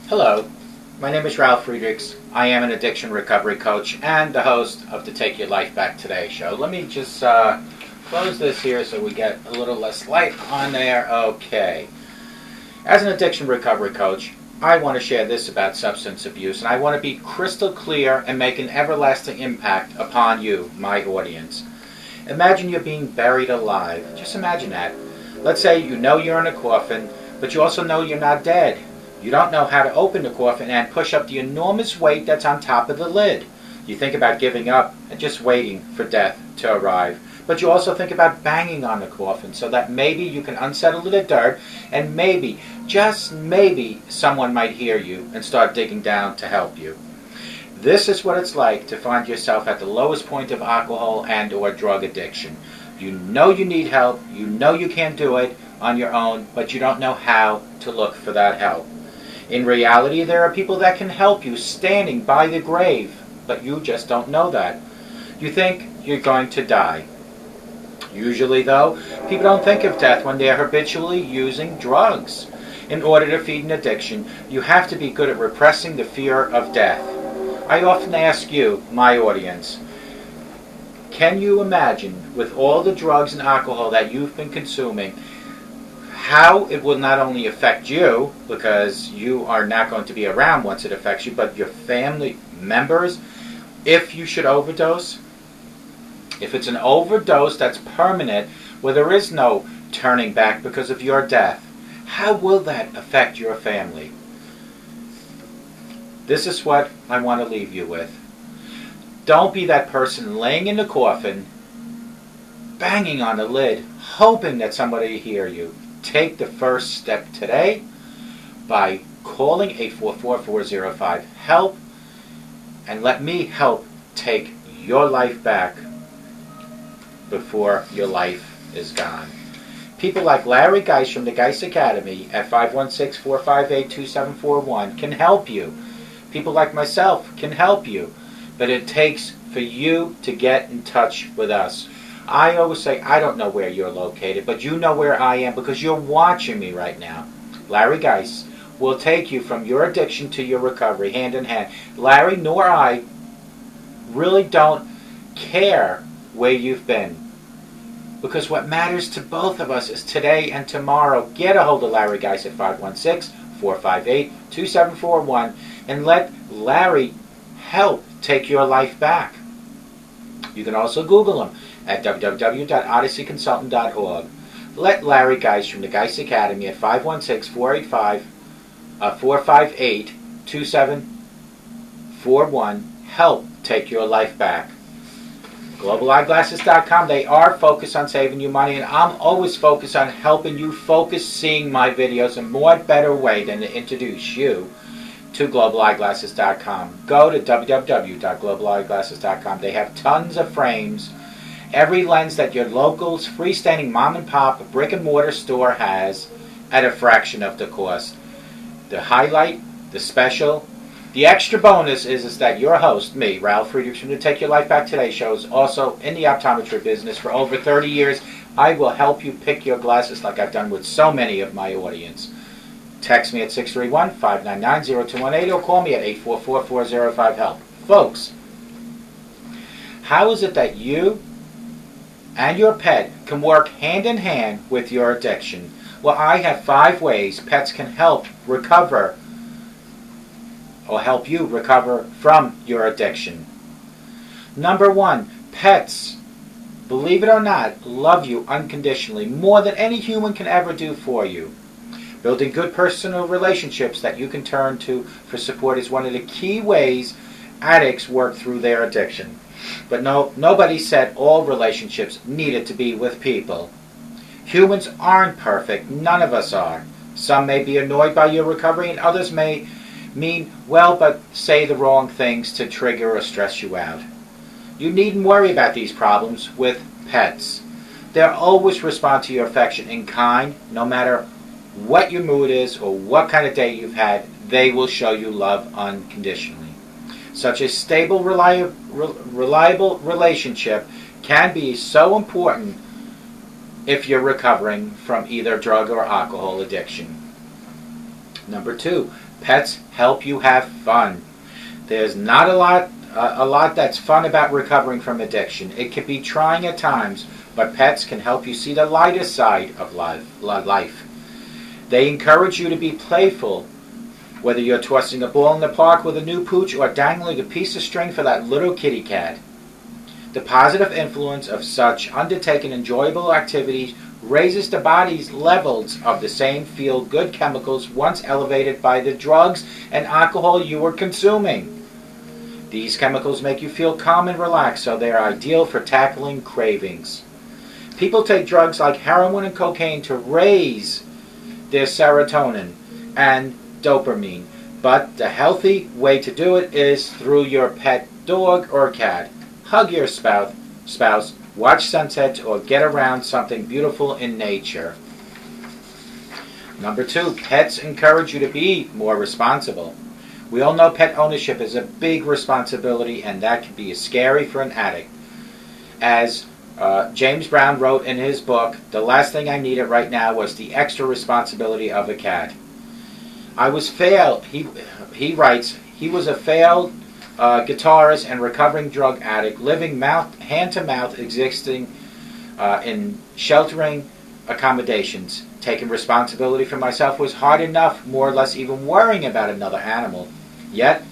Hello, my name is Ralf Friedrichs. I am an addiction recovery coach and the host of the Take Your Life Back Today show. Let me just close this here so we get a little less light on there. Okay. As an addiction recovery coach, I want to share this about substance abuse, and I want to be crystal clear and make an everlasting impact upon you, my audience. Imagine you're being buried alive. Just imagine that. Let's say you know you're in a coffin, but you also know you're not dead. You don't know how to open the coffin and push up the enormous weight that's on top of the lid. You think about giving up and just waiting for death to arrive. But you also think about banging on the coffin so that maybe you can unsettle the dirt and maybe, just maybe, someone might hear you and start digging down to help you. This is what it's like to find yourself at the lowest point of alcohol and or drug addiction. You know you need help, you know you can't do it on your own, but you don't know how to look for that help. In reality, there are people that can help you standing by the grave, but you just don't know that. You think you're going to die. Usually, though, people don't think of death when they're habitually using drugs. In order to feed an addiction, you have to be good at repressing the fear of death. I often ask you, my audience, can you imagine, with all the drugs and alcohol that you've been consuming, how it will not only affect you, because you are not going to be around once it affects you, but your family members, if you should overdose? If it's an overdose that's permanent, where there is no turning back because of your death, how will that affect your family? This is what I want to leave you with. Don't be that person laying in the coffin, banging on the lid, hoping that somebody will hear you. Take the first step today by calling 844-405-HELP and let me help take your life back before your life is gone. People like Larry Geis from the Geis Academy at 516-458-2741 can help you. People like myself can help you. But it takes for you to get in touch with us. I always say, I don't know where you're located, but you know where I am because you're watching me right now. Larry Geis will take you from your addiction to your recovery, hand in hand. Larry nor I really don't care where you've been, because what matters to both of us is today and tomorrow. Get a hold of Larry Geis at 516-458-2741 and let Larry help take your life back. You can also Google him at www.odysseyconsultant.org. Let Larry Geis from the Geis Academy at 516-485-458-2741 help take your life back. GlobalEyeglasses.com, they are focused on saving you money, and I'm always focused on helping you focus seeing my videos in what better way than to introduce you to GlobalEyeglasses.com. Go to www.globaleyeglasses.com. They have tons of frames. Every lens that your local freestanding mom and pop brick and mortar store has at a fraction of the cost. The highlight, the special, the extra bonus is that your host, me, Ralf Friedrichs from the Take Your Life Back Today show, is also in the optometry business for over 30 years. I will help you pick your glasses like I've done with so many of my audience. Text me at 631-599-0218 or call me at 844-405-HELP. Folks, how is it that you and your pet can work hand in hand with your addiction? Well, I have 5 ways pets can help recover or help you recover from your addiction. Number 1, pets, believe it or not, love you unconditionally, more than any human can ever do for you. Building good personal relationships that you can turn to for support is one of the key ways addicts work through their addiction. But nobody said all relationships needed to be with people. Humans aren't perfect. None of us are. Some may be annoyed by your recovery, and others may mean well but say the wrong things to trigger or stress you out. You needn't worry about these problems with pets. They'll always respond to your affection in kind, no matter what your mood is or what kind of day you've had. They will show you love unconditionally. Such a stable, reliable relationship can be so important if you're recovering from either drug or alcohol addiction. Number 2, pets help you have fun. There's not a lot that's fun about recovering from addiction. It can be trying at times, but pets can help you see the lighter side of life. They encourage you to be playful, whether you're tossing a ball in the park with a new pooch or dangling a piece of string for that little kitty cat. The positive influence of such undertaken enjoyable activities raises the body's levels of the same feel-good chemicals once elevated by the drugs and alcohol you were consuming. These chemicals make you feel calm and relaxed, so they are ideal for tackling cravings. People take drugs like heroin and cocaine to raise their serotonin and dopamine, but the healthy way to do it is through your pet dog or cat. Hug your spouse, watch sunsets, or get around something beautiful in nature. Number 2, pets encourage you to be more responsible. We all know pet ownership is a big responsibility, and that can be scary for an addict. As James Brown wrote in his book, "The last thing I needed right now was the extra responsibility of a cat." He writes, he was a failed guitarist and recovering drug addict, living hand to mouth, existing in sheltering accommodations. Taking responsibility for myself was hard enough, more or less even worrying about another animal. Yet,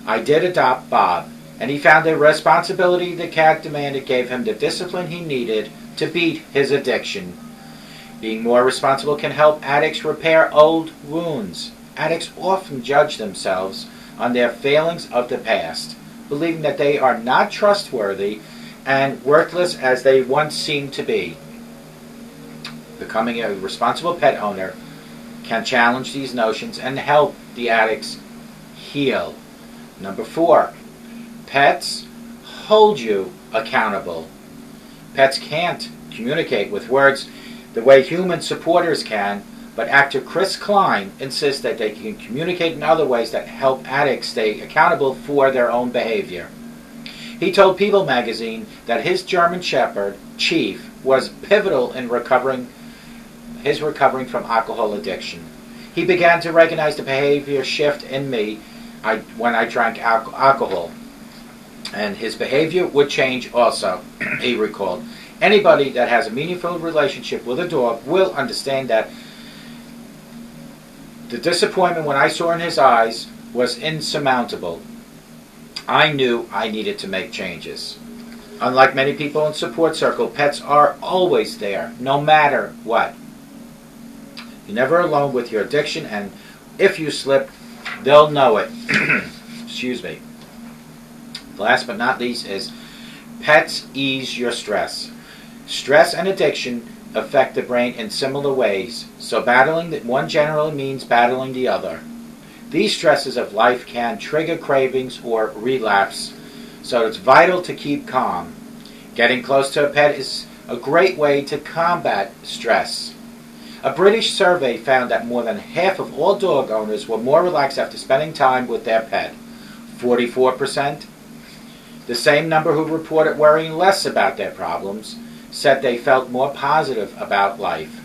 I did adopt Bob, and he found the responsibility the cat demanded gave him the discipline he needed to beat his addiction. Being more responsible can help addicts repair old wounds. Addicts often judge themselves on their failings of the past, believing that they are not trustworthy and worthless as they once seemed to be. Becoming a responsible pet owner can challenge these notions and help the addicts heal. Number 4, pets hold you accountable. Pets can't communicate with words the way human supporters can, but actor Chris Klein insists that they can communicate in other ways that help addicts stay accountable for their own behavior. He told People magazine that his German Shepherd, Chief, was pivotal in recovering from alcohol addiction. He began to recognize the behavior shift in me when I drank alcohol, and his behavior would change also, he recalled. Anybody that has a meaningful relationship with a dog will understand that the disappointment when I saw in his eyes was insurmountable. I knew I needed to make changes. Unlike many people in support circle, pets are always there, no matter what. You're never alone with your addiction, and if you slip, they'll know it. Excuse me. Last but not least is pets ease your stress. Stress and addiction affect the brain in similar ways, so battling one generally means battling the other. These stresses of life can trigger cravings or relapse, so it's vital to keep calm. Getting close to a pet is a great way to combat stress. A British survey found that more than half of all dog owners were more relaxed after spending time with their pet. 44%. The same number who reported worrying less about their problems said they felt more positive about life.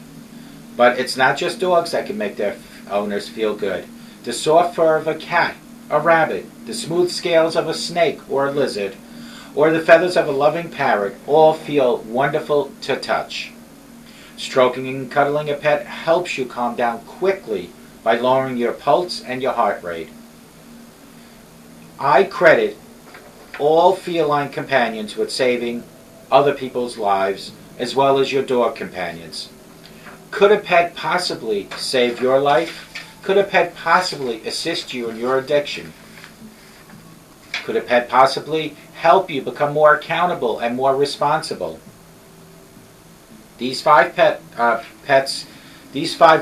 But it's not just dogs that can make their owners feel good. The soft fur of a cat, a rabbit, the smooth scales of a snake or a lizard, or the feathers of a loving parrot all feel wonderful to touch. Stroking and cuddling a pet helps you calm down quickly by lowering your pulse and your heart rate. I credit all feline companions with saving other people's lives, as well as your dog companions. Could a pet possibly save your life? Could a pet possibly assist you in your addiction? Could a pet possibly help you become more accountable and more responsible? These five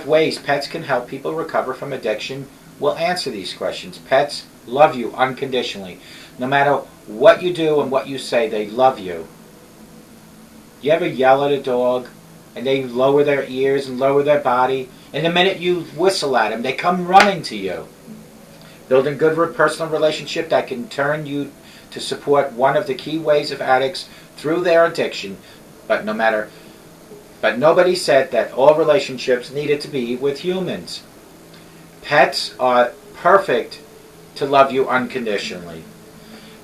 ways pets can help people recover from addiction will answer these questions. Pets love you unconditionally. No matter what you do and what you say, they love you. You ever yell at a dog and they lower their ears and lower their body, and the minute you whistle at them, they come running to you? Building good personal relationship that can turn you to support one of the key ways of addicts through their addiction, but nobody said that all relationships needed to be with humans. Pets are perfect to love you unconditionally.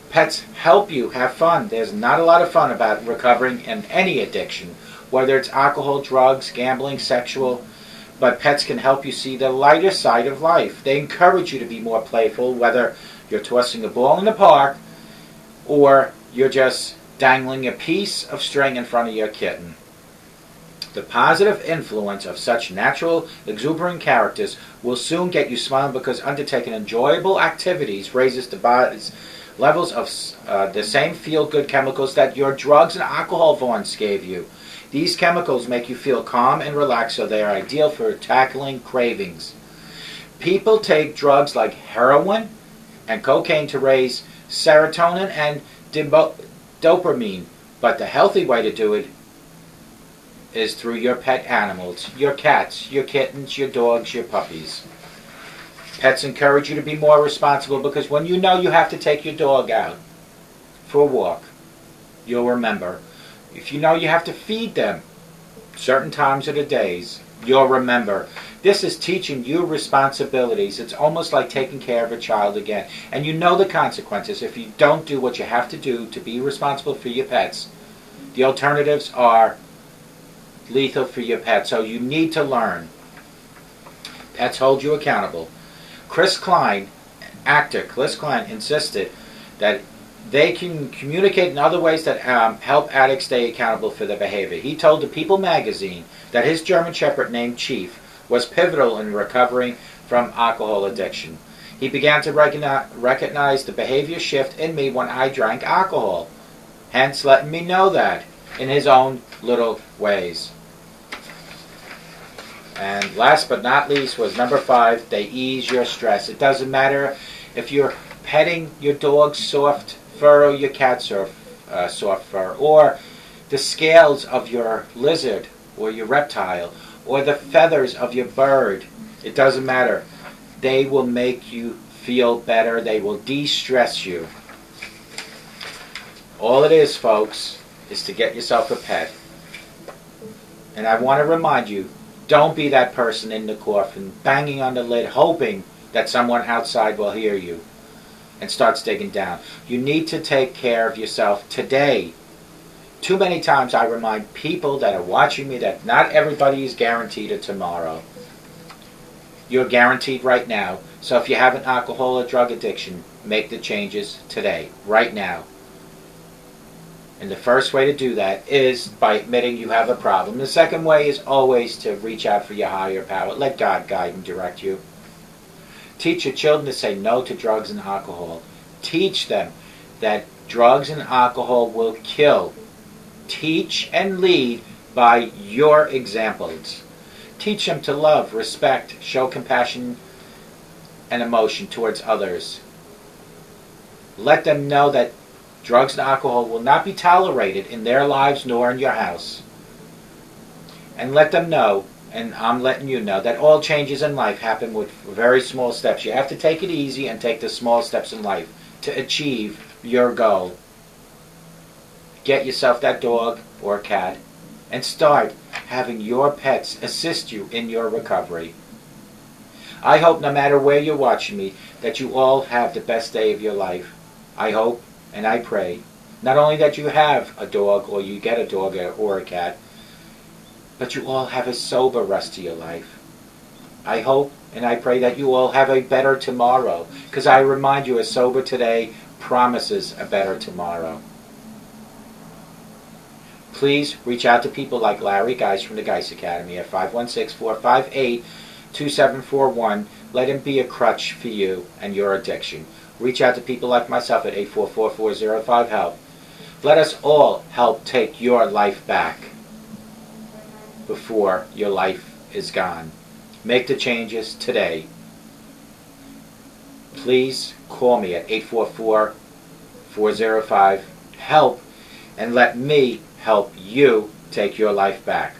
Pets help you have fun. There's not a lot of fun about recovering in any addiction, whether it's alcohol, drugs, gambling, sexual, but pets can help you see the lighter side of life. They encourage you to be more playful, whether you're tossing a ball in the park or you're just dangling a piece of string in front of your kitten. The positive influence of such natural, exuberant characters will soon get you smiling, because undertaking enjoyable activities raises the body's levels of the same feel-good chemicals that your drugs and alcohol once gave you. These chemicals make you feel calm and relaxed, so they are ideal for tackling cravings. People take drugs like heroin and cocaine to raise serotonin and dopamine, but the healthy way to do it is through your pet animals, your cats, your kittens, your dogs, your puppies. Pets encourage you to be more responsible, because when you know you have to take your dog out for a walk, you'll remember. If you know you have to feed them certain times of the days, you'll remember. This is teaching you responsibilities. It's almost like taking care of a child again. And you know the consequences if you don't do what you have to do to be responsible for your pets. The alternatives are lethal for your pet, so you need to learn. Pets hold you accountable. Actor Chris Klein insisted that they can communicate in other ways that help addicts stay accountable for their behavior. He told the People magazine that his German Shepherd named Chief was pivotal in recovering from alcohol addiction. He began to recognize the behavior shift in me when I drank alcohol, hence letting me know that in his own little ways. And last but not least was number 5, they ease your stress. It doesn't matter if you're petting your dog's soft fur or your cat's soft fur, or the scales of your lizard or your reptile, or the feathers of your bird. It doesn't matter. They will make you feel better. They will de-stress you. All it is, folks, is to get yourself a pet. And I want to remind you, don't be that person in the coffin banging on the lid hoping that someone outside will hear you and starts digging down. You need to take care of yourself today. Too many times I remind people that are watching me that not everybody is guaranteed a tomorrow. You're guaranteed right now. So if you have an alcohol or drug addiction, make the changes today, right now. And the first way to do that is by admitting you have a problem. The second way is always to reach out for your higher power. Let God guide and direct you. Teach your children to say no to drugs and alcohol. Teach them that drugs and alcohol will kill. Teach and lead by your examples. Teach them to love, respect, show compassion and emotion towards others. Let them know that drugs and alcohol will not be tolerated in their lives nor in your house. And let them know, and I'm letting you know, that all changes in life happen with very small steps. You have to take it easy and take the small steps in life to achieve your goal. Get yourself that dog or cat and start having your pets assist you in your recovery. I hope no matter where you're watching me that you all have the best day of your life. I hope and I pray not only that you have a dog or you get a dog or a cat, but you all have a sober rest of your life. I hope and I pray that you all have a better tomorrow, because I remind you, a sober today promises a better tomorrow. Please reach out to people like Larry Geis from the Geis Academy at 516-458-2741. Let him be a crutch for you and your addiction. Reach out to people like myself at 844-405-HELP. Let us all help take your life back before your life is gone. Make the changes today. Please call me at 844-405-HELP and let me help you take your life back.